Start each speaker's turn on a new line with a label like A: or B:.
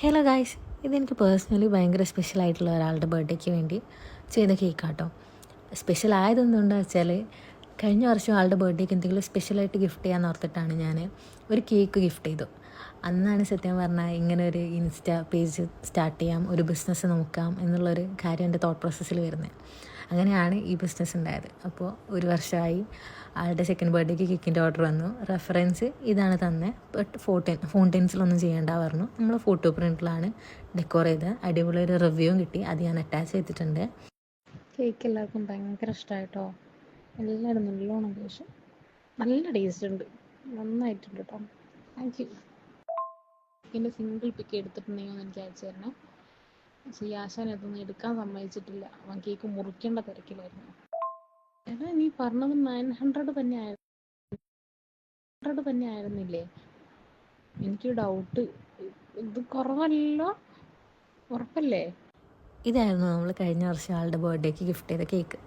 A: Hello guys, ഇതെനിക്ക് personally ഭയങ്കര സ്പെഷ്യലായിട്ടുള്ള ഒരാളുടെ ബർത്ത്ഡേക്ക് വേണ്ടി ചെയ്ത കേക്കാട്ടോ. സ്പെഷ്യൽ ആയതെന്തുകൊണ്ടാണെന്ന് വെച്ചാൽ കഴിഞ്ഞ വർഷം ആളുടെ ബർത്ത്ഡേക്ക് എന്തെങ്കിലും സ്പെഷ്യലായിട്ട് ഗിഫ്റ്റ് ചെയ്യാമെന്ന് ഓർത്തിട്ടാണ് ഞാൻ ഒരു കേക്ക് ഗിഫ്റ്റ് ചെയ്തു. അന്നാണ് സത്യം പറഞ്ഞാൽ ഇങ്ങനെ ഒരു ഇൻസ്റ്റ പേജ് സ്റ്റാർട്ട് ചെയ്യാം, ഒരു ബിസിനസ് നോക്കാം എന്നുള്ളൊരു കാര്യം എൻ്റെ തോട്ട് പ്രോസസ്സിൽ വരുന്നത്. അങ്ങനെയാണ് ഈ ബിസിനസ് ഉണ്ടായത്. അപ്പോൾ ഒരു വർഷമായി. ആളുടെ സെക്കൻഡ് ബർത്ത്ഡേക്ക് കേക്കിൻ്റെ ഓർഡർ വന്നു. റെഫറൻസ് ഇതാണ് തന്നെ, ബട്ട് ഫൗണ്ടൻസിലൊന്നും ചെയ്യേണ്ട പറഞ്ഞു. നമ്മൾ ഫോട്ടോ പ്രിൻറ്റിലാണ് ഡെക്കോർ ചെയ്ത് അടിപൊളി ഒരു റിവ്യൂവും കിട്ടി. അത് ഞാൻ അറ്റാച്ച് ചെയ്തിട്ടുണ്ട്.
B: കേക്ക് എല്ലാവർക്കും ഭയങ്കര ഇഷ്ടമായിട്ടോ. എല്ലാവരും നല്ലോണം കഴിച്ചു. നല്ല ടേസ്റ്റ് ഉണ്ട്, നന്നായിട്ടുണ്ട് കേട്ടോ. Thank you. കേക്കിൻ്റെ സിംഗിൾ പിക്ക് എടുത്തിട്ടുണ്ടെങ്കിൽ ഒന്ന് എനിക്ക് അയച്ചു തരണേ. പക്ഷേ ഈ ആശാൻ ഇതൊന്നും എടുക്കാൻ സമ്മതിച്ചിട്ടില്ല. അവൻ കേക്ക് മുറിക്കേണ്ട തിരക്കിലായിരുന്നു. ഏതാ നീ പറഞ്ഞത് 900 തന്നെ ആയിരുന്നില്ലേ? എനിക്കൊരു ഡൗട്ട്, ഇത് കുറവല്ലോ, ഉറപ്പല്ലേ?
A: ഇതായിരുന്നു നമ്മൾ കഴിഞ്ഞ വർഷം ആളുടെ ബർത്ത്ഡേക്ക് ഗിഫ്റ്റ് ചെയ്ത കേക്ക്.